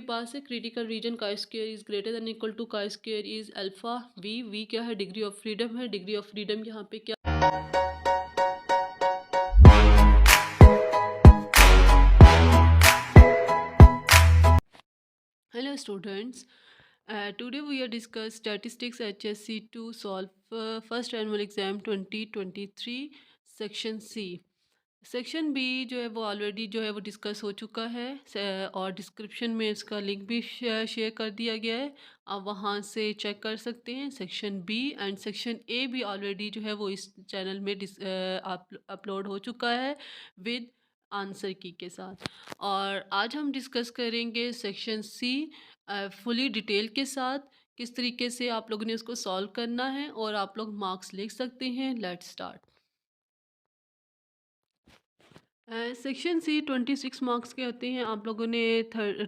पास है critical region का square is greater than equal to का स्क्वायर इज अल्फा वी क्या है, डिग्री ऑफ फ्रीडम है। डिग्री ऑफ फ्रीडम यहाँ पे क्या, hello students, today we are discuss statistics HSC to solve first annual exam 2023 section C। Section B जो है वो ऑलरेडी जो है वो डिस्कस हो चुका है और डिस्क्रिप्शन में इसका लिंक भी शेयर कर दिया गया है, आप वहाँ से चेक कर सकते हैं। Section B and section A भी ऑलरेडी जो है वो इस चैनल में अपलोड हो चुका है विद आंसर की के साथ। और आज हम डिस्कस करेंगे सेक्शन सी फुली डिटेल के साथ, किस तरीके से आप लोगों ने उसको सॉल्व करना है और आप लोग मार्क्स लिख सकते हैं। Let's start. Section C 26 marks के होते हैं। आप लोगों ने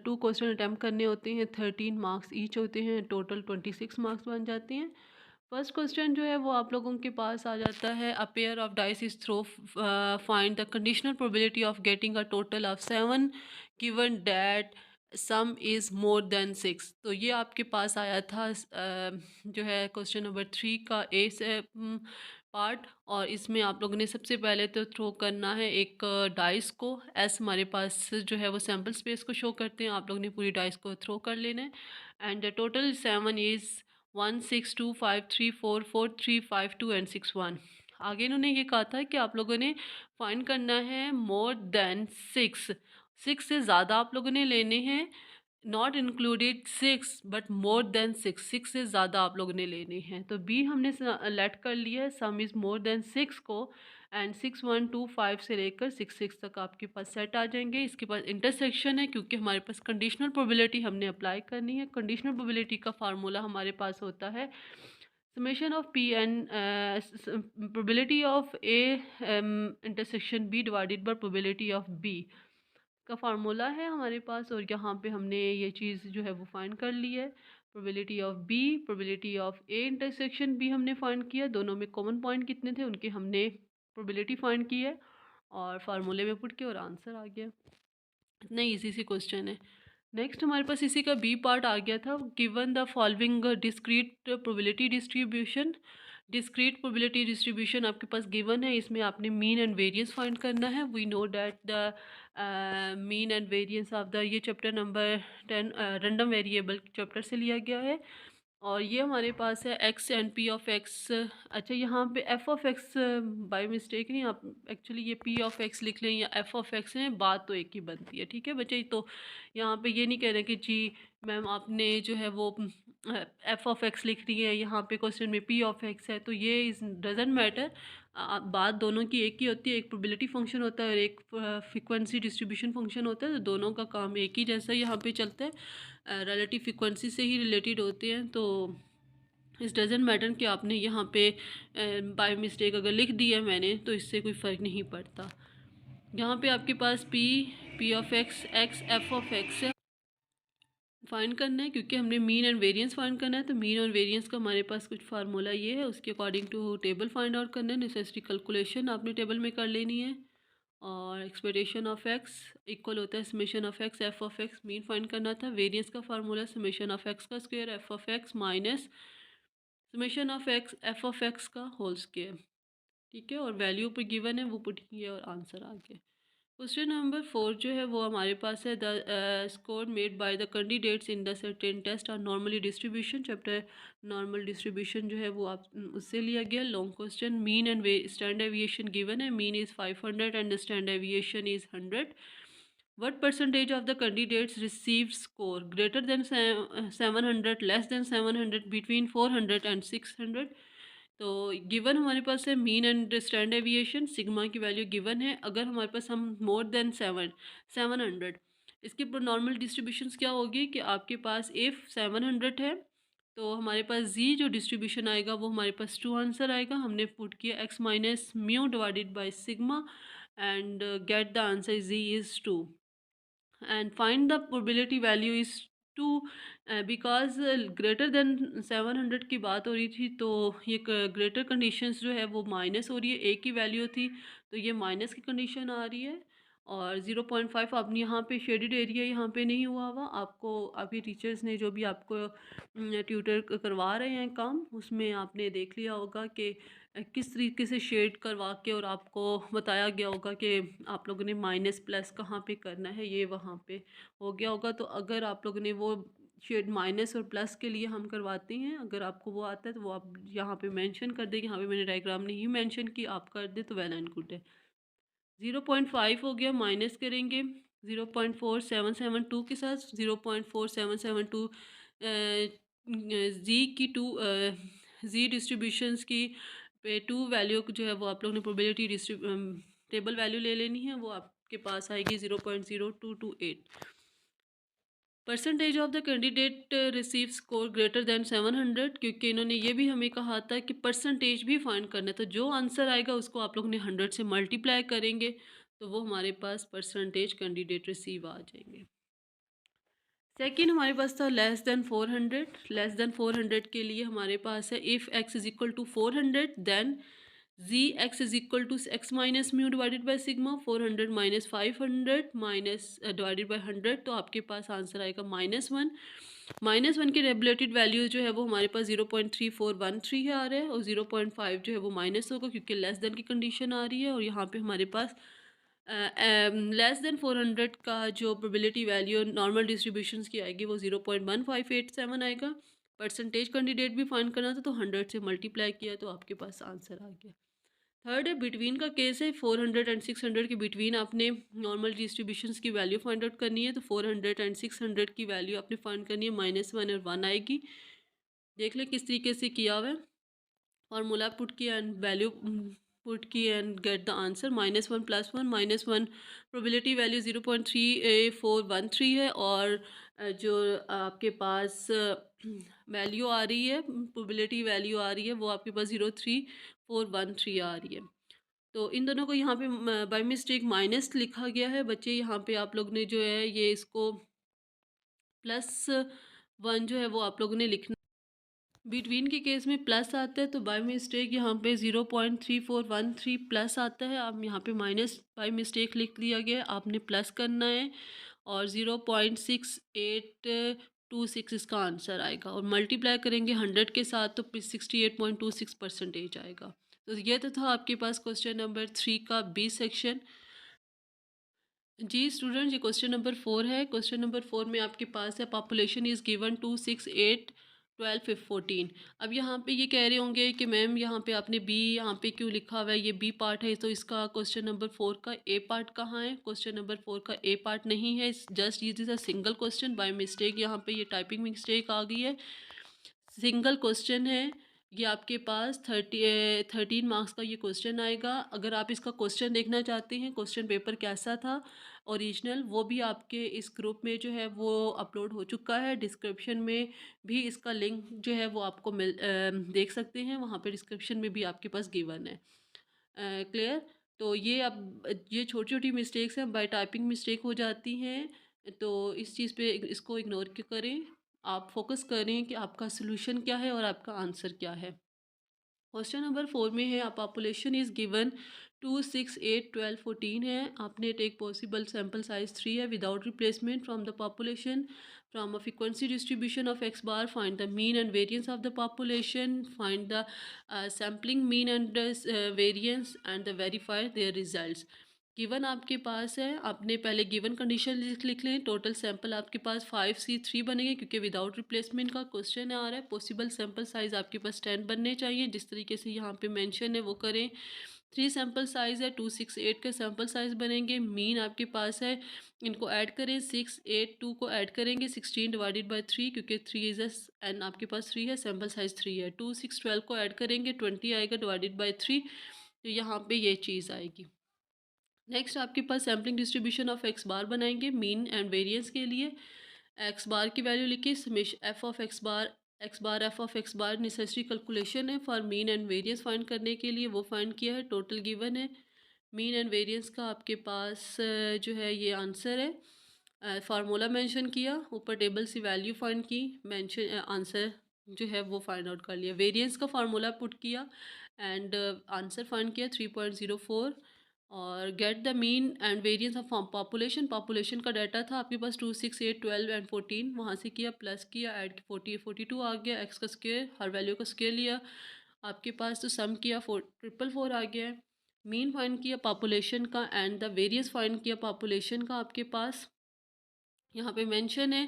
2 क्वेश्चन अटैम्प्ट करने होते हैं, 13 मार्क्स ईच होते हैं, टोटल 26 मार्क्स बन जाते हैं। फर्स्ट क्वेश्चन जो है वो आप लोगों के पास आ जाता है, a pair of dice is throw, find the conditional probability of getting a total of 7 given that sum is more than 6। तो ये आपके पास आया था जो है क्वेश्चन नंबर 3 का ए से पार्ट। और इसमें आप लोगों ने सबसे पहले तो थ्रो करना है एक डाइस को। एस हमारे पास जो है वो सैम्पल स्पेस को शो करते हैं, आप लोगों ने पूरी डाइस को थ्रो कर लेना है। And the total 7 is 1 6 2 5 3 4 4 3 5 2 and 6 1। आगे इन्होंने ये कहा था कि आप लोगों ने फाइंड करना है मोर देन 6, 6 से ज़्यादा आप लोगों ने लेने हैं, not included 6 but more than 6, 6 से ज़्यादा आप लोगों ने लेने हैं। तो बी हमने लेट कर लिया है सम इज़ मोर देन 6 को, एंड 6 1 2 5 से लेकर 6 6 तक आपके पास सेट आ जाएंगे। इसके पास इंटरसेक्शन है क्योंकि हमारे पास कंडीशनल प्रोबेबिलिटी हमने अप्लाई करनी है। कंडीशनल प्रोबेबिलिटी का फार्मूला हमारे पास होता है summation of p and probability of a intersection b divided by probability of b का फार्मूला है हमारे पास। और यहाँ पे हमने ये चीज़ जो है वो फाइंड कर ली है। Probability of B, probability of A intersection B हमने फाइंड किया, दोनों में कॉमन पॉइंट कितने थे उनके हमने प्रोबेबिलिटी फाइंड की है और फार्मूले में पुट किया और आंसर आ गया। इतना ईजी सी क्वेश्चन है। नेक्स्ट हमारे पास इसी का बी पार्ट आ गया था, given the following discrete probability distribution. Discrete probability distribution आपके पास गिवन है, इसमें आपने मीन एंड वेरियंस फाइंड करना है। We know that the mean and variance of the, ये chapter number 10 random variable chapter से लिया गया है। और ये हमारे पास है X and P of X. अच्छा यहाँ पे F of X by mistake नहीं, आप एक्चुअली ये पी ऑफ एक्स लिख लें या एफ ऑफ एक्स है, बात तो एक ही बनती है। ठीक है बच्चे, तो यहाँ पे ये नहीं कह रहे कि जी मैम आपने जो है वो एफ ऑफ एक्स लिख दी है, यहाँ पे क्वेश्चन में पी ऑफ एक्स है, तो ये इज डजेंट मैटर। बात दोनों की एक ही होती है, एक प्रोबेबिलिटी फंक्शन होता है और एक फ्रीक्वेंसी डिस्ट्रीब्यूशन फंक्शन होता है, तो दोनों का काम एक ही जैसा यहाँ पे चलता है, रिलेटिव फ्रीक्वेंसी से ही रिलेटेड होते हैं। तो इस डजेंट मैटर कि आपने यहाँ पे बाय मिस्टेक अगर लिख दिया मैंने तो इससे कोई फ़र्क नहीं पड़ता। यहाँ पे आपके पास P of X X F of X है, फाइंड करना है क्योंकि हमने मीन एंड वेरिएंस फाइंड करना है। तो मीन और वेरिएंस का हमारे पास कुछ फार्मूला ये है, उसके according to table find out करना है। नेसेसरी कैलकुलेशन आपने टेबल में कर लेनी है। और एक्सपेक्टेशन ऑफ एक्स इक्वल होता है summation of x F of x, mean find करना था। वेरिएंस का फार्मूला समेशन ऑफ एक्स का square F of x minus summation of x F of x का होल स्क्वायर। ठीक है, और वैल्यू पर गिवन है वो पुट किए और आंसर आ गया। क्वेश्चन नंबर 4 जो है वो हमारे पास है, the score made by the candidates in the certain test और normally distribution. Chapter normal distribution जो है वो आप उससे लिया गया। Long question, mean and standard deviation given है, mean is 500 and the standard deviation is 100। What percentage of the candidates received score greater than 700, less than 700, between 400 and 600? तो given हमारे पास है mean and stand aviation, sigma की value given है। अगर हमारे पास हम मोर देन 700, इसकी नॉर्मल डिस्ट्रीब्यूशंस क्या होगी कि आपके पास इफ़ 700 है तो हमारे पास जी जो डिस्ट्रीब्यूशन आएगा वो हमारे पास 2 आंसर आएगा। हमने पुट किया X minus mu divided by sigma and get the answer Z is 2 and find the probability value is 2 because greater than 700 की बात हो रही थी, तो ये ग्रेटर कंडीशंस जो है वो माइनस हो रही है, एक ही वैल्यू थी तो ये माइनस की कंडीशन आ रही है। और 0.5 अब यहाँ पे शेडेड एरिया यहाँ पे नहीं हुआ हुआ आपको। अभी टीचर्स ने जो भी आपको ट्यूटर करवा रहे हैं काम, उसमें आपने देख लिया होगा कि किस तरीके से शेड करवा के और आपको बताया गया होगा कि आप लोगों ने माइनस प्लस कहाँ पे करना है, ये वहाँ पे हो गया होगा। तो अगर आप लोगों ने वो शेड माइनस और प्लस के लिए हम करवाते हैं, अगर आपको वो आता है तो वो आप यहाँ पे मेंशन कर दें कि यहाँ पे मैंने डायग्राम नहीं मेंशन की, आप कर दे तो वेल एंड गुड है। 0.5 हो गया, माइनस करेंगे 0.4772 के साथ। 0.4772 जी की टू जी डिस्ट्रीब्यूशंस की पे टू वैल्यू जो है वो आप लोग ने प्रोबेबिलिटी टेबल वैल्यू ले लेनी है, वो आपके पास आएगी 0.0228। Percentage of the candidate receive score greater than 700, क्योंकि इन्होंने ये भी हमें कहा था कि परसेंटेज भी फाइंड करना है, तो जो आंसर आएगा उसको आप लोग ने 100 से मल्टीप्लाई करेंगे तो वो हमारे पास परसेंटेज कैंडिडेट रिसीव आ जाएंगे। सेकेंड हमारे पास था लेस देन 400। लेस देन 400 के लिए हमारे पास है if x is equal to 400 then Z X is equal to X minus mu divided by sigma. 400 minus 500 minus divided by 100, तो आपके पास आंसर आएगा -1। -1 की रेगुलेटेड वैल्यू जो है वो हमारे पास 0.3413 आ रहा है, और 0.5 जो है वो माइनस होगा क्योंकि लेस देन की कंडीशन आ रही है। और यहाँ पे हमारे पास लेस देन 400 का जो प्रोबेबिलिटी वैल्यू नॉर्मल डिस्ट्रीब्यूशंस की आएगी वो 0.1587 आएगा। परसेंटेज कैंडिडेट भी फाइंड करना था तो 100 से मल्टीप्लाई किया तो आपके पास आंसर आ गया। थर्ड है बिटवीन का केस है। 400 एंड 600 के बिटवीन आपने नॉर्मल डिस्ट्रीब्यूशंस की वैल्यू फाइंड आउट करनी है, तो 400 एंड 600 की वैल्यू आपने फाइंड करनी है, -1 और 1 आएगी। देख लें किस तरीके से किया हुआ है। फार्मूला पुट किया एंड वैल्यू पुट की and get the answer. -1 + 1 -1 probability value 0.3413 है, और जो आपके पास वैल्यू आ रही है, प्रोबेबिलिटी वैल्यू आ रही है वो आपके पास 0.3413 आ रही है। तो इन दोनों को यहाँ पे बाय मिस्टेक माइनस लिखा गया है बच्चे। यहाँ पे आप लोग ने जो है ये इसको +1 जो है वो आप लोगों ने लिखना। बिटवीन के केस में प्लस आता है तो बाय मिस्टेक यहाँ पे 0.3413 प्लस आता है। अब यहाँ पे माइनस बाय मिस्टेक लिख दिया गया, आपने प्लस करना है, और 0.6826 इसका आंसर आएगा, और मल्टीप्लाई करेंगे 100 के साथ तो 68.26% आएगा। तो ये तो था आपके पास क्वेश्चन नंबर 3 का बी सेक्शन। जी स्टूडेंट, ये क्वेश्चन नंबर 4 है। क्वेश्चन नंबर 4 में आपके पास है पॉपुलेशन इज़ गिवन 2 6 8 12 14। अब यहाँ पे ये कह रहे होंगे कि मैम यहाँ पे आपने बी यहाँ पे क्यों लिखा हुआ है, ये बी पार्ट है, तो इसका क्वेश्चन नंबर 4 का ए पार्ट कहाँ है? क्वेश्चन नंबर 4 का ए पार्ट नहीं है, जस्ट ये is a single question. By mistake यहाँ पे ये टाइपिंग मिस्टेक आ गई है, सिंगल क्वेश्चन है। ये आपके पास 13 मार्क्स का ये क्वेश्चन आएगा। अगर आप इसका क्वेश्चन देखना चाहते हैं, क्वेश्चन पेपर कैसा था ओरिजिनल, वो भी आपके इस ग्रुप में जो है वो अपलोड हो चुका है। डिस्क्रिप्शन में भी इसका लिंक जो है वो आपको देख सकते हैं, वहाँ पे डिस्क्रिप्शन में भी आपके पास गिवन है। क्लियर? तो ये अब ये छोटी छोटी मिस्टेक्स हैं, बाय टाइपिंग मिस्टेक हो जाती हैं, तो इस चीज़ पे इसको इग्नोर क्यों करें, आप फोकस करें कि आपका सोल्यूशन क्या है और आपका आंसर क्या है। क्वेश्चन नंबर 4 में है पॉपुलेशन इज़ गिवन 2 6 8 12 14 है। आपने टेक पॉसिबल सैम्पल साइज 3 है without replacement from the population from a frequency distribution of x bar, find the mean and variance of the population, find the sampling mean and variance and the verify their results. Given आपके पास है, आपने पहले given condition लिख लें। Total sample आपके पास 5C3 बनेंगे क्योंकि विदाउट रिप्लेसमेंट का क्वेश्चन आ रहा है। पॉसिबल सैंपल साइज़ आपके पास 10 बनने चाहिए, जिस तरीके से यहाँ पे मेंशन है वो करें। 3 सैंपल साइज़ है, 2 6 8 के सैंपल साइज़ बनेंगे। मीन आपके पास है, इनको ऐड करें, 6 8 2 को ऐड करेंगे, 16 डिवाइडेड बाई 3 क्योंकि 3 इज़ एन आपके पास 3 है, सैंपल साइज़ 3 है। 2 6 12 को ऐड करेंगे, 20 आएगा डिवाइडेड बाई 3, तो यहाँ पे ये चीज़ आएगी। नेक्स्ट आपके पास सैम्पलिंग डिस्ट्रीब्यूशन ऑफ एक्स बार बनाएंगे मीन एंड वेरिएंस के लिए। एक्स बार की वैल्यू लिखिए, summation F of X bar F of X bar necessary calculation है for mean and variance find करने के लिए, वो फाइंड किया है। टोटल गिवन है, मीन एंड वेरिएंस का आपके पास जो है ये आंसर है। फार्मूला मेंशन किया, ऊपर टेबल से वैल्यू फाइंड की, मेंशन आंसर जो है वो फाइंड आउट कर लिया। वेरिएंस का फार्मूला पुट किया एंड आंसर फाइंड किया 3.04, और get the mean and variance of population. Population का डाटा था आपके पास 2, 6, 8, 12 एंड 14, वहाँ से किया, प्लस किया, ऐड 40, 42 आ गया, एक्स का स्क्वायर, हर वैल्यू का स्क्वायर लिया आपके पास, तो सम किया 4,444 आ गया है। मीन फाइंड किया पॉपुलेशन का एंड द वेरियंस फाइंड किया पॉपुलेशन का आपके पास, यहाँ पे मेंशन है।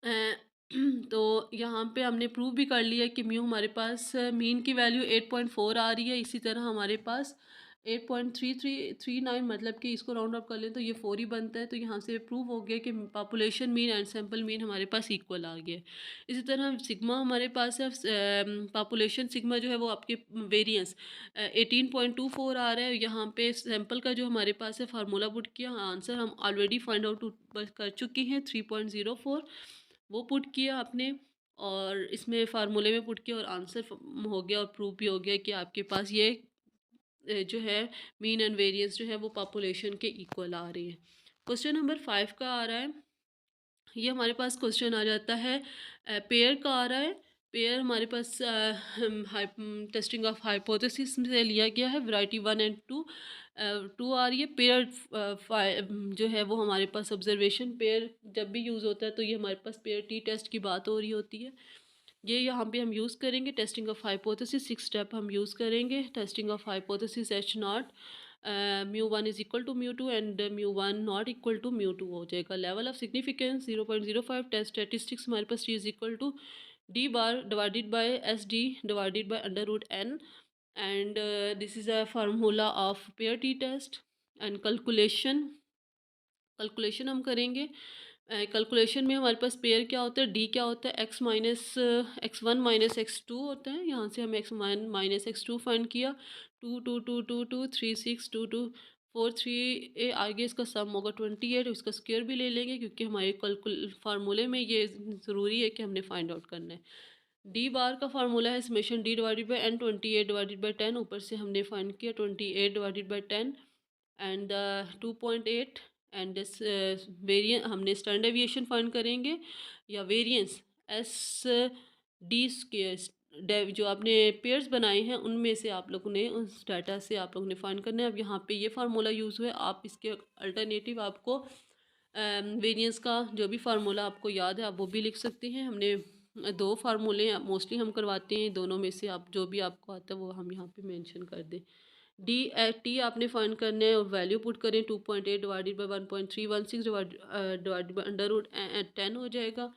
अ, तो यहाँ पे हमने प्रूव भी कर लिया कि म्यू हमारे पास मीन की वैल्यू 8.4 आ रही है। इसी तरह हमारे पास 8.3339, मतलब कि इसको राउंड अप कर लें तो ये 4 ही बनता है। तो यहाँ से प्रूव हो गया कि population mean and sample mean हमारे पास इक्वल आ गया है। इसी तरह सिग्मा हमारे पास है, पॉपुलेशन सिग्मा जो है वो आपके वेरिएंस 18.24 आ रहा है। यहाँ पे सैम्पल का जो हमारे पास है फार्मूला पुट किया, आंसर हम ऑलरेडी फाइंड आउट कर चुके हैं 3.04, वो पुट किया आपने और इसमें फार्मूले में पुट किया और आंसर हो गया और प्रूव भी हो गया कि आपके पास ये जो है मीन एंड वेरिएंस जो है वो पॉपुलेशन के इक्वल आ रही है। क्वेश्चन नंबर 5 का आ रहा है, ये हमारे पास क्वेश्चन आ जाता है पेयर का आ रहा है। पेयर हमारे पास टेस्टिंग ऑफ हाइपोथेसिस से लिया गया है, वैरायटी 1 एंड 2 2 आ रही है। पेयर जो है वो हमारे पास ऑब्जर्वेशन पेयर जब भी यूज़ होता है तो ये हमारे पास पेयर टी टेस्ट की बात हो रही होती है। ये यहाँ पे हम यूज़ करेंगे टेस्टिंग ऑफ हाइपोथेसिस, 6 स्टेप हम यूज़ करेंगे। Testing of hypothesis H naught μ1 is equal to μ2 and μ1 not equal to μ2 हो जाएगा। Level of significance 0.05, test statistics हमारे पास T is equal to D bar divided by SD divided by √n and this is a formula of pair T test. And calculation हम करेंगे। Calculation में हमारे पास pair क्या होता है, डी क्या होता है, x1 माइनस x2 होता है। यहाँ से हम x1 माइनस x2 फाइंड किया, 2 2 2 2 2 3 6 2 2 4 3 आगे इसका सम होगा 28, इसका स्क्वायर भी ले लेंगे क्योंकि हमारे फार्मूले में ये ज़रूरी है कि हमने फाइंड आउट करना है। डी बार का फार्मूला है summation D divided by n, 28 divided by 10, ऊपर से हमने फाइंड किया 28 divided by 10 and 2.8 and this variance हमने स्टैंडर्ड डेविएशन फाइंड करेंगे या वेरिएंस एस डी स्क्वायर जो आपने पेयर्स बनाए हैं उनमें से आप लोगों ने उस डाटा से आप लोगों ने फाइंड करना है। अब यहाँ पे ये फार्मूला यूज़ हुआ है, आप इसके अल्टरनेटिव आपको वेरिएंस का जो भी फार्मूला आपको याद है आप वो भी लिख सकते हैं। हमने 2 फार्मूले मोस्टली हम करवाते हैं, दोनों में से आप जो भी आपको आता है वो हम यहाँ पे मेंशन कर दें। डी टी आपने फाइंड करना है और वैल्यू पुट करें 2.8 डिवाइडेड बाई 1.316 डिवाइडेड बाई √10 हो जाएगा,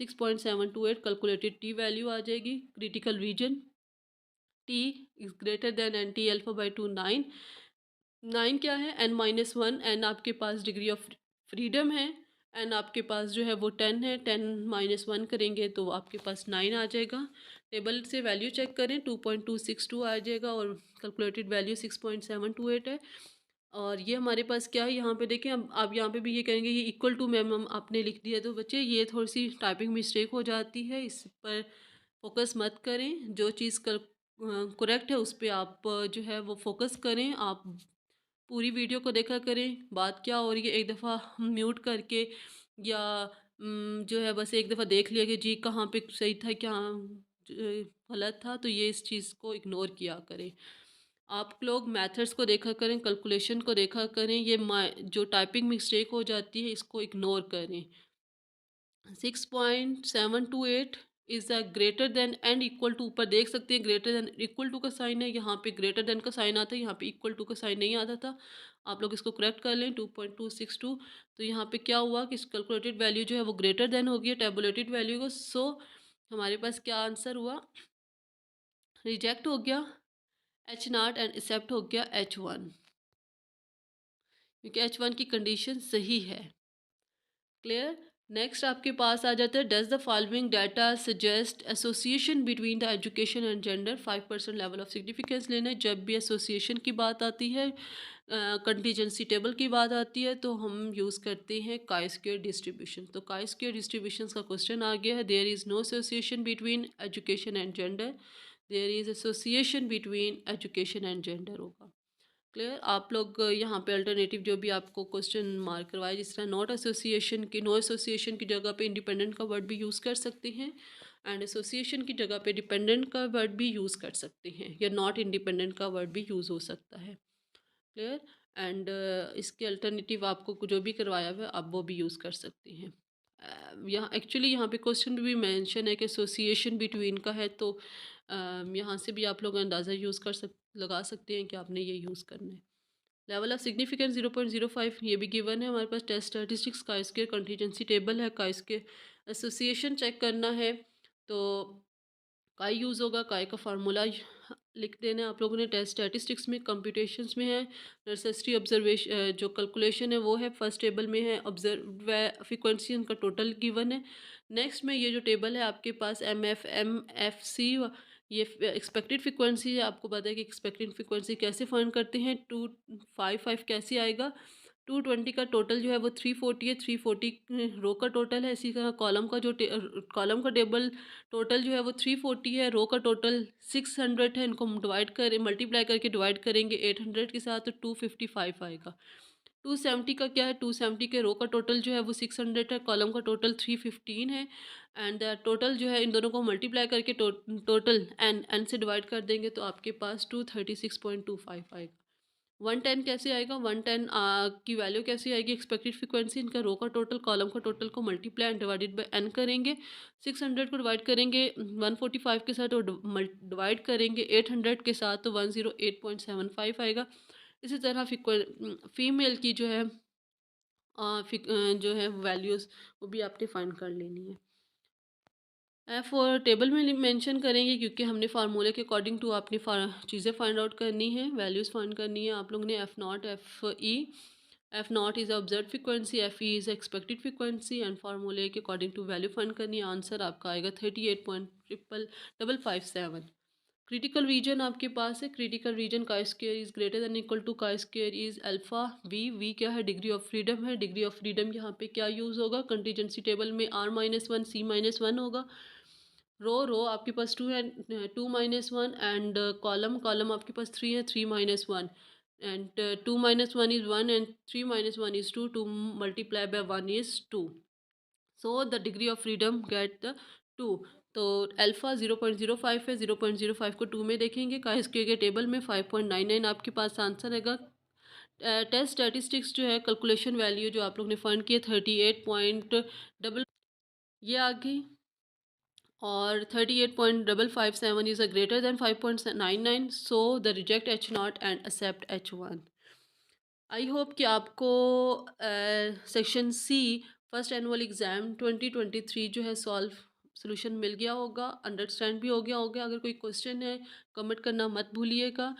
6.728 कैलकुलेटेड टी वैल्यू आ जाएगी। Critical region T is greater than N T alpha by 2 9, 9 क्या है n-1, एन आपके पास डिग्री ऑफ फ्रीडम है, एन आपके पास जो है वो 10 है, 10-1 करेंगे तो आपके पास 9 आ जाएगा। टेबल से वैल्यू चेक करें 2.262 आ जाएगा और कैलकुलेटेड वैल्यू 6.728 है। और ये हमारे पास क्या है, यहाँ पे देखें, अब आप यहाँ पे भी ये करेंगे ये इक्वल टू मैम हम आपने लिख दिया, तो बच्चे ये थोड़ी सी टाइपिंग मिस्टेक हो जाती है, इस पर फोकस मत करें। जो चीज़ करेक्ट है उस पर आप जो है वो फोकस करें। आप पूरी वीडियो को देखा करें, बात क्या हो रही है एक दफ़ा म्यूट करके या जो है बस एक दफ़ा देख लिया कि जी कहाँ पे सही था क्या गलत था, तो ये इस चीज़ को इग्नोर किया करें। आप लोग मेथड्स को देखा करें, कैलकुलेशन को देखा करें, ये जो टाइपिंग मिस्टेक हो जाती है इसको इग्नोर करें। 6.728 is a greater than and equal to, ऊपर देख सकते हैं ग्रेटर देन इक्वल टू का साइन है, यहाँ पे ग्रेटर देन का साइन आता है, यहाँ पे इक्वल टू का साइन नहीं आता था। आप लोग इसको करेक्ट कर लें 2.262। तो यहाँ पे क्या हुआ कि कैलकुलेटेड वैल्यू जो है वो ग्रेटर देन हो गया टेबुलेटेड वैल्यू को, सो हमारे पास क्या आंसर हुआ, रिजेक्ट हो गया H0 एंड एक्सेप्ट हो गया H1, क्योंकि H1 की कंडीशन सही है। क्लियर। नेक्स्ट आपके पास आ जाता है, does the following data suggest association between the education and gender, 5% level of significance लेना है। जब भी एसोसिएशन की बात आती है, कंटीजेंसी टेबल की बात आती है, तो हम यूज़ करते हैं काई स्क्वायर डिस्ट्रीब्यूशन। तो काई स्क्वायर डिस्ट्रीब्यूशन का क्वेश्चन आ गया है, there is no association between education and gender, there is association between education and gender होगा। क्लियर। आप लोग यहाँ पे अल्टरनेटिव जो भी आपको क्वेश्चन मार्क करवाए, जिस तरह नॉट एसोसिएशन की, नो एसोसिएशन की जगह पे इंडिपेंडेंट का वर्ड भी यूज़ कर सकते हैं, एंड एसोसिएशन की जगह पे डिपेंडेंट का वर्ड भी यूज़ कर सकते हैं, या नॉट इंडिपेंडेंट का वर्ड भी यूज़ हो सकता है। क्लियर। एंड इसके अल्टरनेटिव आपको जो भी करवाया हुआ है आप वो भी यूज़ कर सकते हैं। यहाँ एक्चुअली यहाँ पे क्वेश्चन भी मेंशन है कि एसोसिएशन बिटवीन का है, तो यहाँ से भी आप लोग अंदाज़ा लगा सकते हैं कि आपने ये यूज़ करना है। लेवल ऑफ सिग्निफिकेंस 0.05 ये भी गिवन है हमारे पास। टेस्ट स्टैटिस्टिक्स का स्क्वायर कंटीजेंसी टेबल है, का स्क्वायर एसोसिएशन चेक करना है, तो काय यूज़ होगा, काय का फार्मूला लिख देना है आप लोगों ने। टेस्ट स्टैटिस्टिक्स में कंप्यूटेशंस में है, नेसेसरी ऑब्जर्वेशन जो कैलकुलेशन है वो है फर्स्ट टेबल में है, ऑब्जर्व फ्रीक्वेंसी उनका टोटल गिवन है। नेक्स्ट में ये जो टेबल है आपके पास MFC, ये एक्सपेक्टेड फ्रीक्वेंसी है। आपको पता है कि एक्सपेक्टेड फ्रीक्वेंसी कैसे फाइंड करते हैं, 255 कैसे आएगा। 220 का टोटल जो है वो 340 है, 340 रो का टोटल है। इसी तरह कॉलम का कॉलम का टेबल टोटल जो है वो 340 है, रो का टोटल 600 है। इनको डिवाइड करें, मल्टीप्लाई करके डिवाइड करेंगे 800 के साथ, तो 255 आएगा। 270 का क्या है, 270 के रो का टोटल जो है वो 600 है, कॉलम का टोटल 315 है। एंड टोटल जो है इन दोनों को मल्टीप्लाई करके टोटल एन से डिवाइड कर देंगे तो आपके पास 236.25 आएगा। 110 कैसे आएगा, 110 की वैल्यू कैसे आएगी, एक्सपेक्टेड फ्रीक्वेंसी इनका रो का टोटल कॉलम का टोटल को multiply and divided by N करेंगे। 600 को डिवाइड करेंगे 145 के साथ और डिवाइड करेंगे 800 के साथ, तो 108.75 आएगा। इसी तरह फीमेल की जो है जो है वैल्यूज़ वो भी आपने फाइंड कर लेनी है। एफ और टेबल में मेंशन करेंगे क्योंकि हमने फार्मूले के अकॉर्डिंग टू आपने चीज़ें फाइंड आउट करनी है, वैल्यूज़ फाइंड करनी है। आप लोग ने F not is observe frequency, F E is expected frequency and फार्मूले के अकॉर्डिंग टू वैल्यू फाइंड करनी है। आंसर आपका आएगा 38.557। क्रिटिकल रीजन आपके पास है, क्रिटिकल रीजन का square is greater than equal to का स्क्वायर इज़ अल्फ़ा वी क्या है, डिग्री ऑफ फ्रीडम है। डिग्री ऑफ फ्रीडम यहाँ पे क्या यूज़ होगा, कंटीजेंसी टेबल में R-1 C-1 होगा। रो आपके पास 2 है, 2-1 एंड कॉलम आपके पास 3 है, 3-1 and 2-1 is 1 and 3-1 is 2, 2 multiply by 1 is 2, so the degree of freedom get the 2। तो अल्फ़ा 0.05 है, 0.05 को 2 में देखेंगे, का स्क्वायर के टेबल में 5.99 आपके पास आंसर रहेगा। टेस्ट स्टैटिस्टिक्स जो है कैलकुलेशन वैल्यू जो आप लोग ने फाइंड किया 38.5, ये आ गई। और 38.557 is a greater than 5.99, so the reject H0 and accept H1। I hope कि आपको section C first annual exam 2023 जो है सॉल्व सोल्यूशन मिल गया होगा, अंडरस्टैंड भी हो गया होगा। अगर कोई क्वेश्चन है कमेंट करना मत भूलिएगा।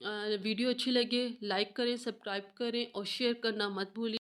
वीडियो अच्छी लगे लाइक करें, सब्सक्राइब करें और शेयर करना मत भूलिए।